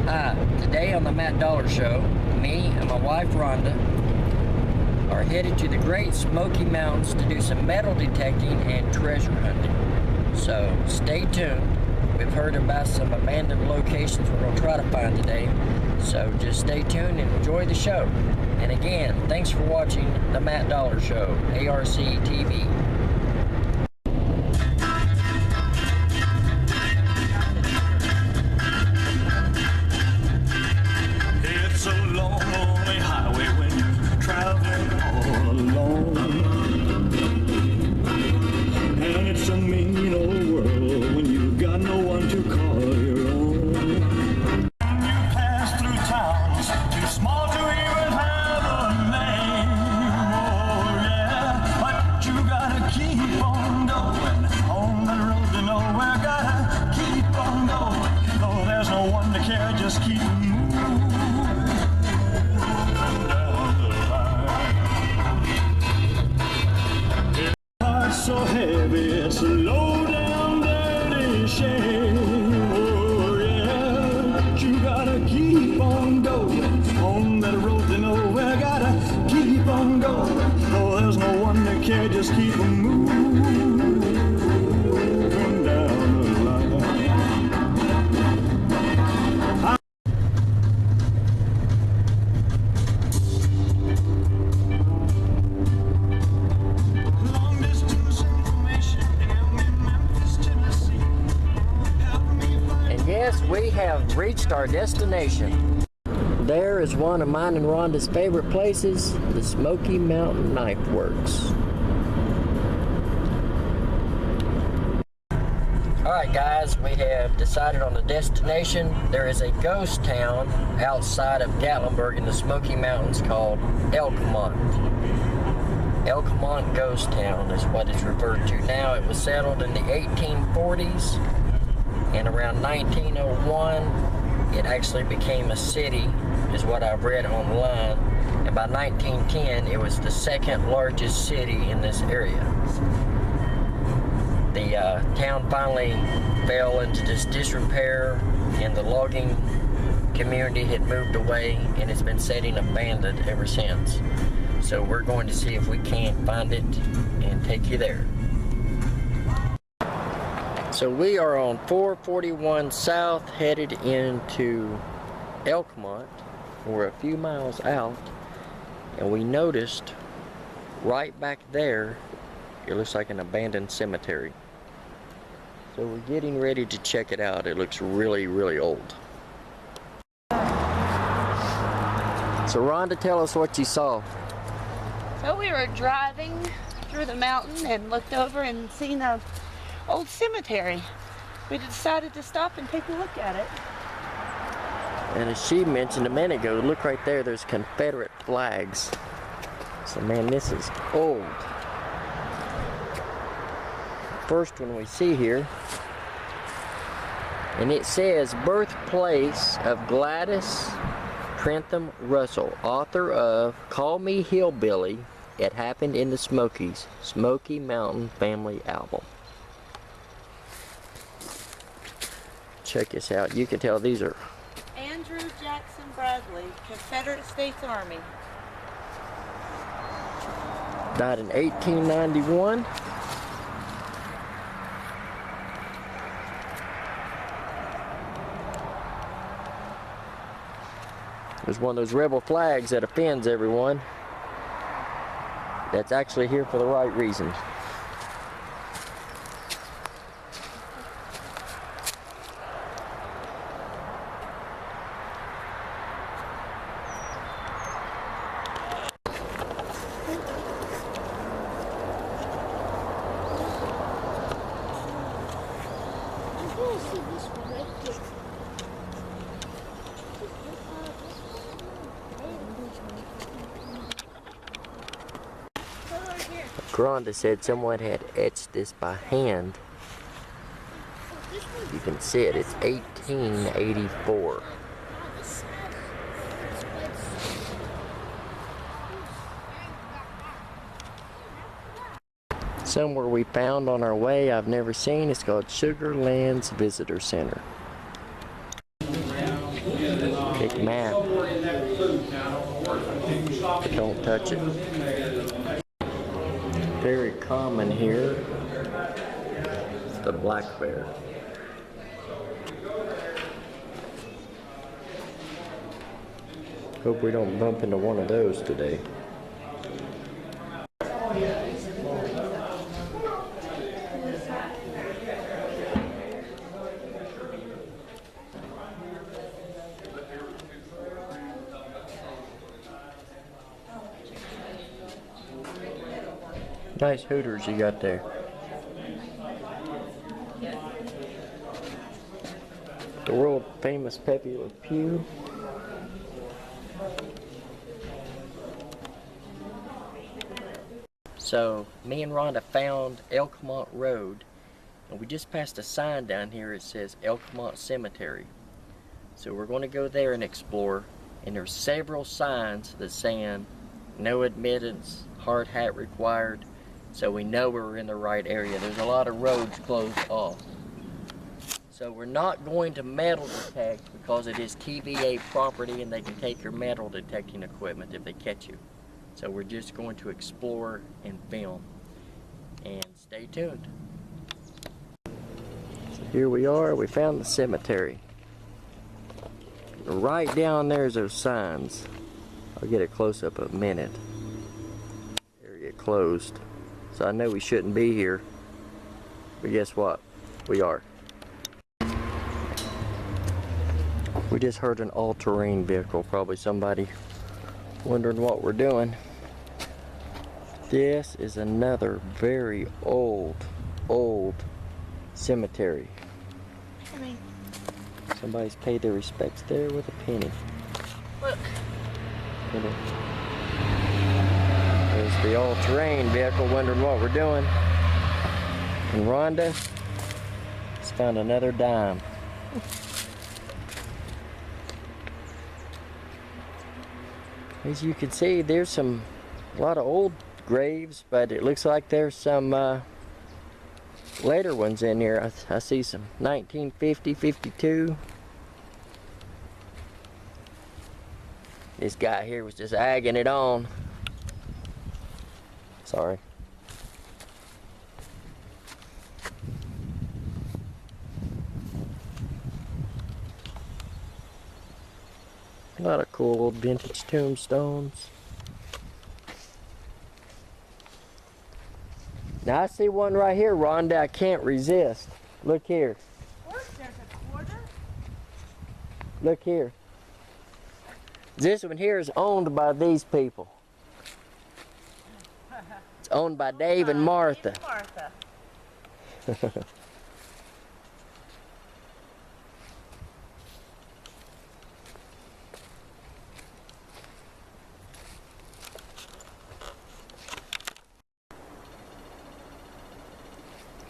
Hi, today on the Matt Dollar Show, me and my wife Rhonda are headed to the Great Smoky Mountains to do some metal detecting and treasure hunting. So stay tuned. We've heard about some abandoned locations we're going to try to find today. So just stay tuned and enjoy the show. And again, thanks for watching the Matt Dollar Show, ARC TV. Just keep moving down the line. It's heart's so heavy, it's a low down dirty shame. Oh yeah, but you gotta keep on going on that road to nowhere. Gotta keep on going. Oh, there's no one to care. Just keep moving down the line. Yes, we have reached our destination. There is one of mine and Rhonda's favorite places, the Smoky Mountain Knife Works. Alright guys, we have decided on the destination. There is a ghost town outside of Gatlinburg in the Smoky Mountains called Elkmont. Elkmont Ghost Town is what it's referred to now. It was settled in the 1840s. And around 1901, it actually became a city, is what I've read online. And by 1910, it was the second largest city in this area. The town finally fell into this disrepair, and the logging community had moved away, and it's been sitting abandoned ever since. So we're going to see if we can't find it and take you there. So we are on 441 South, headed into Elkmont. We're a few miles out, and we noticed right back there, it looks like an abandoned cemetery. So we're getting ready to check it out. It looks really, really old. So Rhonda, tell us what you saw. So we were driving through the mountain and looked over and seen a old cemetery. We decided to stop and take a look at it. And as she mentioned a minute ago, look right there, there's Confederate flags. So man, this is old. First one we see here, and it says birthplace of Gladys Trentham Russell, author of Call Me Hillbilly, It Happened in the Smokies, Smoky Mountain Family Album. Check this out. You can tell these are Andrew Jackson Bradley, Confederate States Army. Died in 1891. There's one of those rebel flags that offends everyone. That's actually here for the right reason. Rhonda said someone had etched this by hand. You can see it, it's 1884. Somewhere we found on our way I've never seen. It's called Sugar Lands Visitor Center. Big man. Don't touch it. Very common here. It's the black bear. Hope we don't bump into one of those today. Nice hooters you got there. The world famous Pepe Le Pew. So, me and Rhonda found Elkmont Road, and we just passed a sign down here. It says Elkmont Cemetery. So we're going to go there and explore, and there's several signs that saying no admittance, hard hat required, so we know we're in the right area. There's a lot of roads closed off. So we're not going to metal detect because it is TVA property and they can take your metal detecting equipment if they catch you. So we're just going to explore and film. And stay tuned. So here we are, we found the cemetery. Right down there's those signs. I'll get a close-up in a minute. Area closed. So I know we shouldn't be here. But guess what? We are. We just heard an all-terrain vehicle. Probably somebody wondering what we're doing. This is another very old cemetery. Somebody's paid their respects there with a penny. Look. There's the all-terrain vehicle wondering what we're doing. And Rhonda has found another dime. As you can see, there's a lot of old graves, but it looks like there's some later ones in here. I see some 1950, 52. This guy here was just agging it on. Sorry. A lot of cool old vintage tombstones. Now I see one right here, Rhonda, I can't resist. Look here. Look, there's a quarter. Look here. This one here is owned by these people. It's owned by Dave and Martha.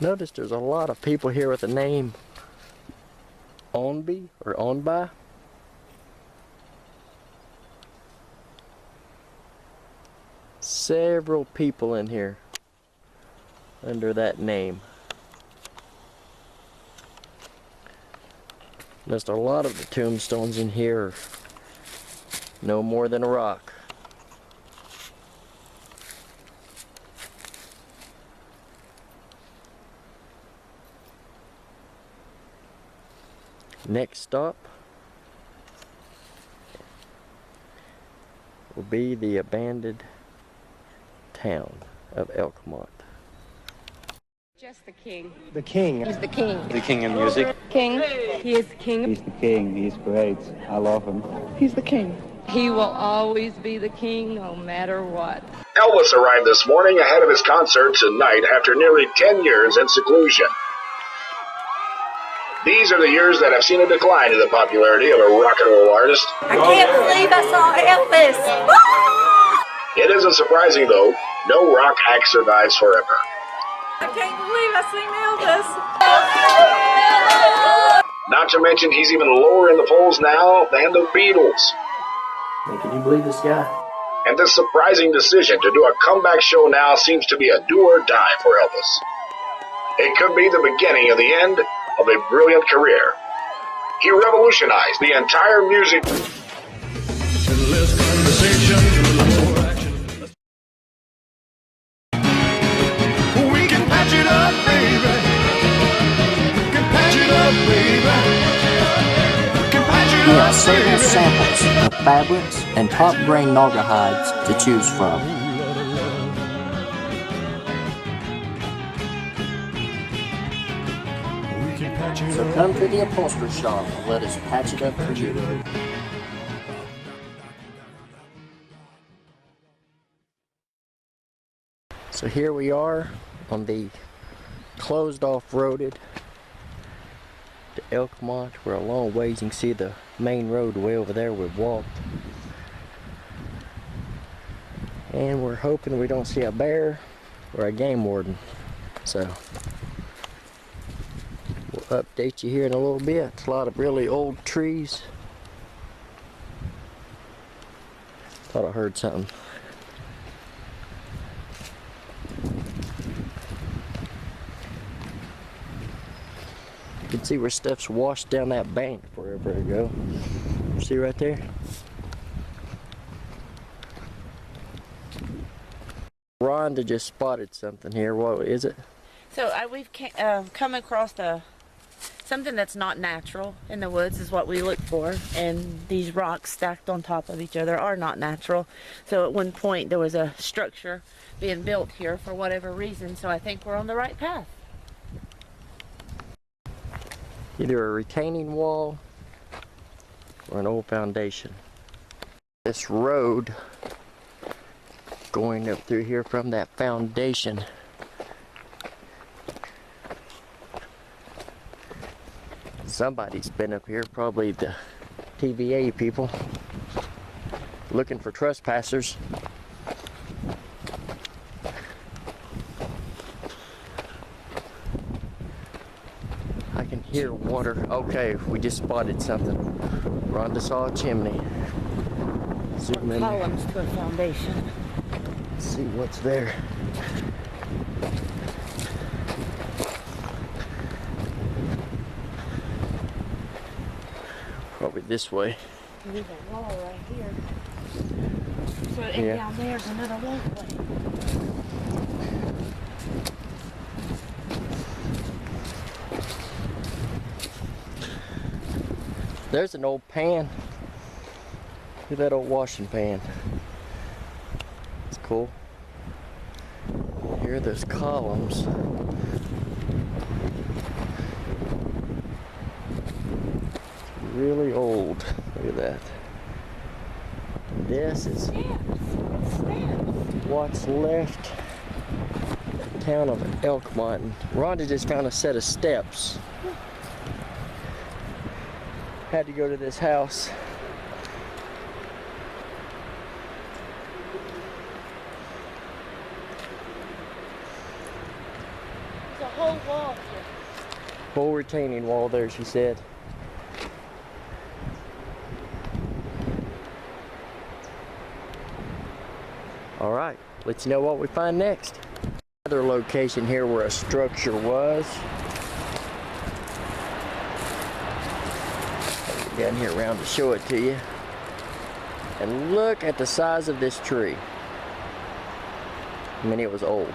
Notice there's a lot of people here with the name Ownby or owned by. Several people in here under that name. Just a lot of the tombstones in here are no more than a rock. Next stop will be the abandoned town of Elkmont. Just the king. The king. He's the king. The king of music. King. He is the king. He's the king. He's great. I love him. He's the king. He will always be the king no matter what. Elvis arrived this morning ahead of his concert tonight after nearly 10 years in seclusion. These are the years that have seen a decline in the popularity of a rock and roll artist. I can't believe I saw Elvis. It isn't surprising, though. No rock act survives forever. I can't believe I seen Elvis. Not to mention, he's even lower in the polls now than the Beatles. Hey, can you believe this guy? And this surprising decision to do a comeback show now seems to be a do or die for Elvis. It could be the beginning of the end of a brilliant career. He revolutionized the entire music. Less conversation, a little more action. We can patch it up, baby. We can patch it up, baby. We can patch it We have up, several baby. samples of fabrics and top grain nauga hides to choose from. We can patch it So up. come to the upholstery shop and let us patch it up for you. So here we are on the closed off roaded to Elkmont. We're a long ways. You can see the main road way over there we've walked. And we're hoping we don't see a bear or a game warden. So we'll update you here in a little bit. It's a lot of really old trees. Thought I heard something. You can see where stuff's washed down that bank forever ago. See right there? Rhonda just spotted something here. What is it? So we've come across something that's not natural in the woods is what we look for, and these rocks stacked on top of each other are not natural. So at one point there was a structure being built here for whatever reason, so I think we're on the right path. Either a retaining wall or an old foundation. This road going up through here from that foundation somebody's been up here, probably the TVA people, looking for trespassers. I can hear water. Okay, we just spotted something. Rhonda saw a chimney. Zoom in there. Columns to a foundation. Let's see what's there. Probably this way. There's a wall right here. So, and Yeah. down there's another walkway. There's an old pan. Look at that old washing pan. It's cool. Here are those columns. Really old. Look at that. This is what's left of the town of Elkmont. And Rhonda just found a set of steps. Had to go to this house. There's a whole wall here. Whole retaining wall there, she said. All right, let you know what we find next. Another location here where a structure was. Down here around to show it to you. And look at the size of this tree. I mean, it was old.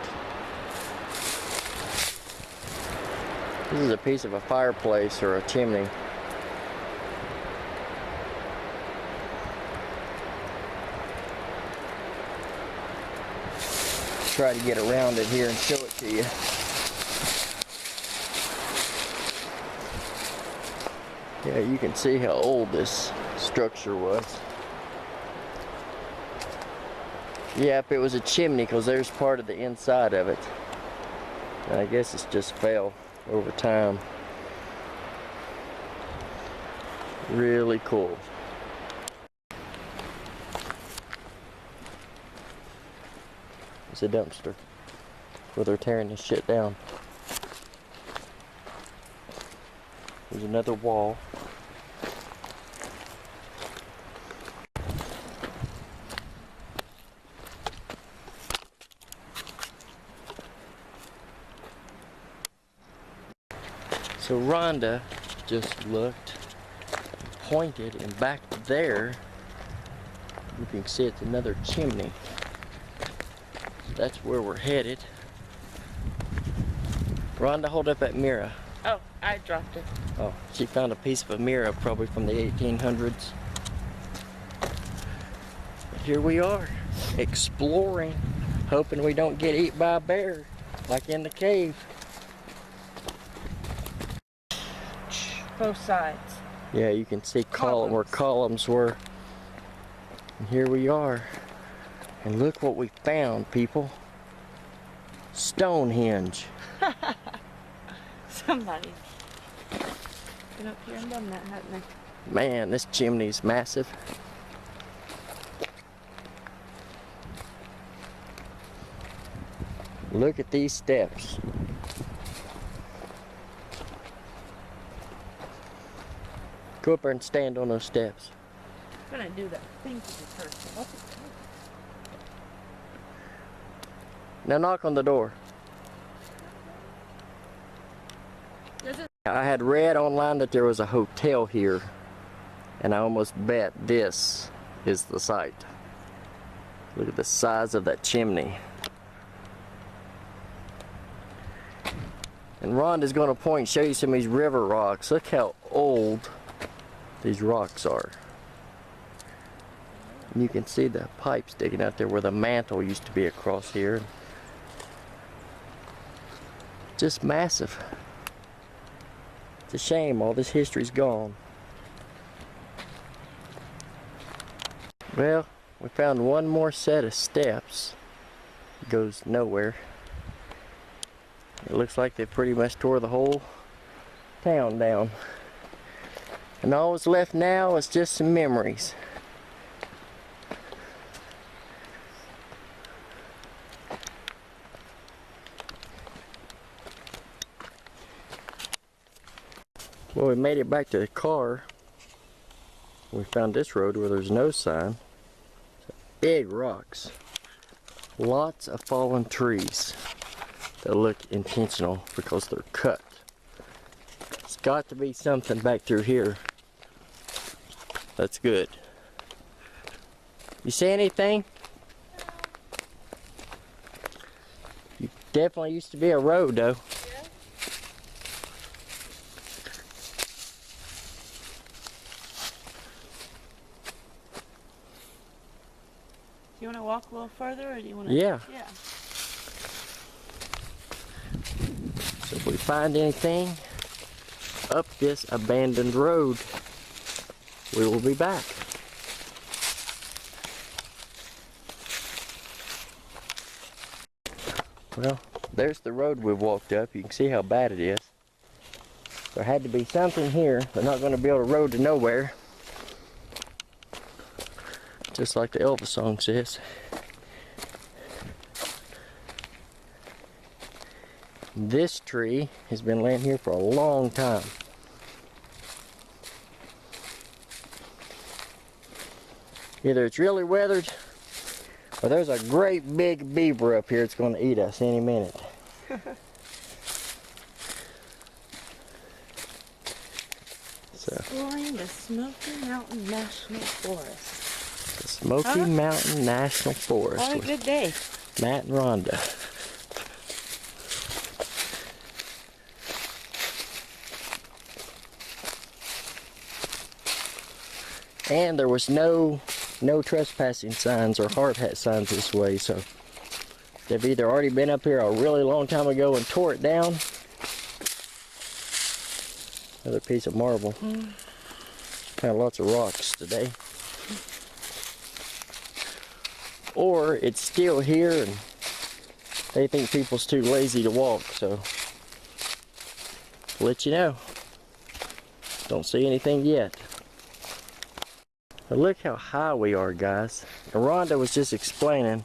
This is a piece of a fireplace or a chimney. Try to get around it here and show it to you. Yeah, you can see how old this structure was. Yep, it was a chimney because there's part of the inside of it. And I guess it's just fell over time. Really cool. It's a dumpster where they're tearing this shit down. There's another wall. So Rhonda just looked pointed, and back there you can see it's another chimney. So that's where we're headed. Rhonda, hold up that mirror. Oh, I dropped it. Oh, she found a piece of a mirror probably from the 1800s. But here we are, exploring, hoping we don't get eaten by a bear like in the cave. Both sides. Yeah, you can see where columns were. And here we are. And look what we found, people. Stonehenge. Somebody been up here and done that, hasn't they? Man, this chimney's massive. Look at these steps. Go up there and stand on those steps. I'm gonna do that thing to the person. What's it called? Now knock on the door. There's a I had read online that there was a hotel here, and I almost bet this is the site. Look at the size of that chimney. And Rhonda's going to show you some of these river rocks. Look how old these rocks are. And you can see the pipe sticking out there where the mantle used to be across here. Just massive. It's a shame all this history's gone. Well, we found one more set of steps. It goes nowhere. It looks like they pretty much tore the whole town down. And all that's left now is just some memories. Well, we made it back to the car. We found this road where there's no sign. Big rocks. Lots of fallen trees that look intentional because they're cut. It's got to be something back through here. That's good. You see anything? You definitely used to be a road though. You want to walk a little further, or do you want to? Yeah. Yeah. So if we find anything up this abandoned road, we will be back. Well, there's the road we've walked up. You can see how bad it is. There had to be something here. They're not going to build a road to nowhere. Just like the Elvis song says. This tree has been laying here for a long time. Either it's really weathered, or there's a great big beaver up here that's going to eat us any minute. Exploring the Smoky Mountain National Forest. The Smoky Mountain National Forest. What a with good day. Matt and Rhonda. And there was no trespassing signs or hard hat signs this way, so they've either already been up here a really long time ago and tore it down. Another piece of marble. Found lots of rocks today. Or it's still here and they think people's too lazy to walk, so to let you know. Don't see anything yet. But look how high we are, guys. And Rhonda was just explaining,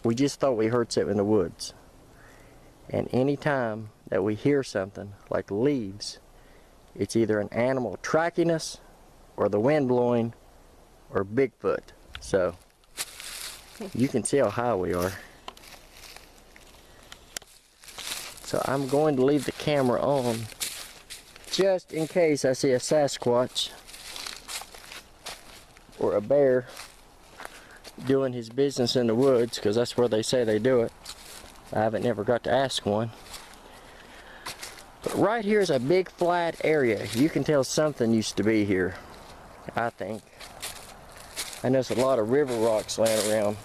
we just thought we heard something in the woods. And any time that we hear something like leaves, it's either an animal tracking us, or the wind blowing, or Bigfoot. So you can see how high we are. So I'm going to leave the camera on just in case I see a Sasquatch or a bear doing his business in the woods, because that's where they say they do it. I haven't never got to ask one. But right here is a big flat area. You can tell something used to be here, I think. And there's a lot of river rocks laying around.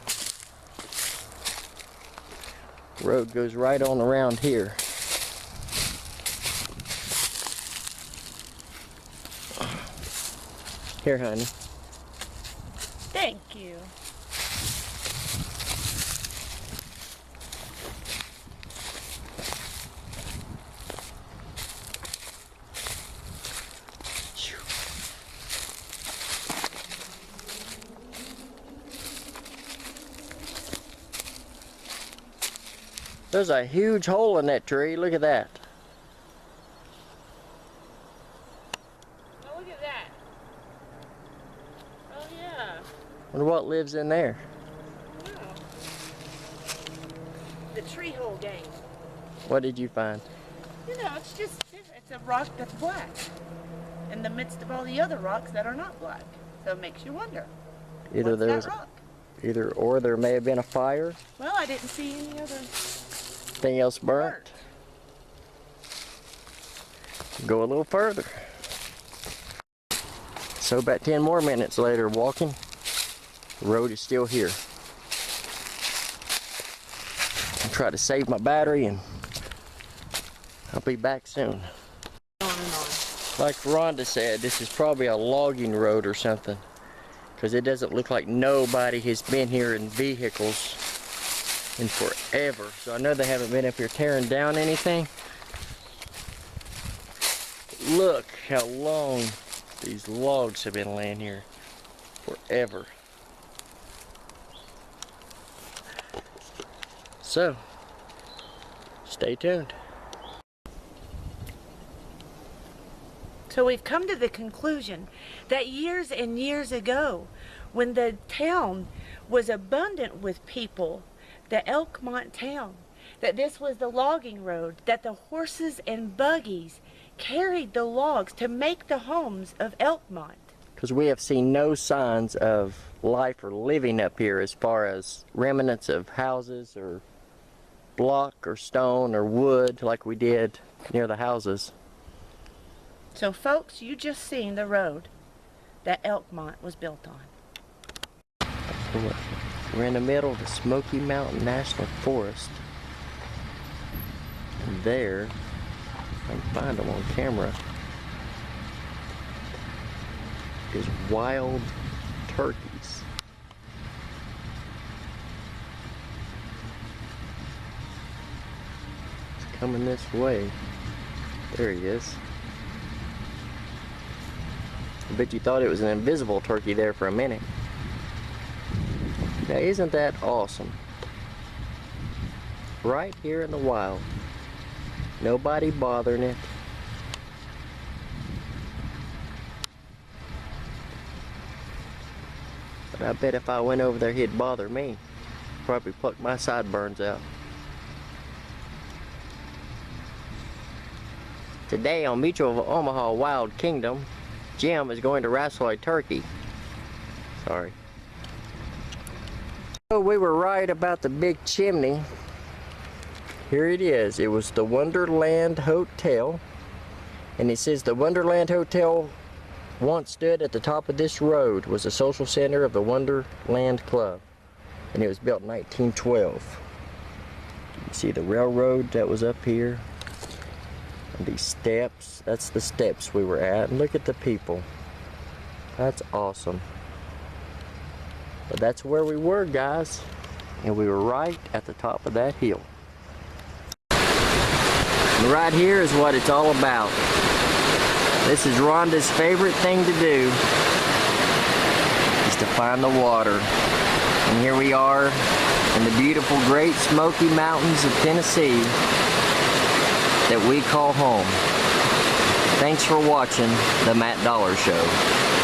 The road goes right on around here. Here, honey. Thank you. There's a huge hole in that tree. Look at that. Oh, look at that. Oh, yeah. Wonder what lives in there. Wow. The tree hole game. What did you find? You know, it's a rock that's black in the midst of all the other rocks that are not black. So it makes you wonder. Either What's there's that rock? or there may have been a fire. Well, I didn't see any other Anything else burnt? Go a little further. So about 10 more minutes later walking, the road is still here. I'll try to save my battery and I'll be back soon. On and on. Like Rhonda said, this is probably a logging road or something, because it doesn't look like nobody has been here in vehicles in forever. So I know they haven't been up here tearing down anything. Look how long these logs have been laying here. Forever. So, stay tuned. So we've come to the conclusion that years and years ago, when the town was abundant with people, the Elkmont town, that this was the logging road, that the horses and buggies carried the logs to make the homes of Elkmont. Because we have seen no signs of life or living up here, as far as remnants of houses or block or stone or wood like we did near the houses. So folks, you just seen the road that Elkmont was built on. We're in the middle of the Smoky Mountain National Forest. And there, I can find them on camera, is wild turkeys. It's coming this way. There he is. I bet you thought it was an invisible turkey there for a minute. Now, isn't that awesome? Right here in the wild. Nobody bothering it. But I bet if I went over there, he'd bother me. Probably pluck my sideburns out. Today on Mutual of Omaha Wild Kingdom, Jim is going to wrestle a turkey. Sorry. So we were right about the big chimney. Here it is. It was the Wonderland Hotel. And it says the Wonderland Hotel once stood at the top of this road, was a social center of the Wonderland Club. And it was built in 1912. You see the railroad that was up here? And these steps, that's the steps we were at. And look at the people. That's awesome. But that's where we were, guys. And we were right at the top of that hill. And right here is what it's all about. This is Rhonda's favorite thing to do, is to find the water. And here we are in the beautiful Great Smoky Mountains of Tennessee that we call home. Thanks for watching The Matt Dollar Show.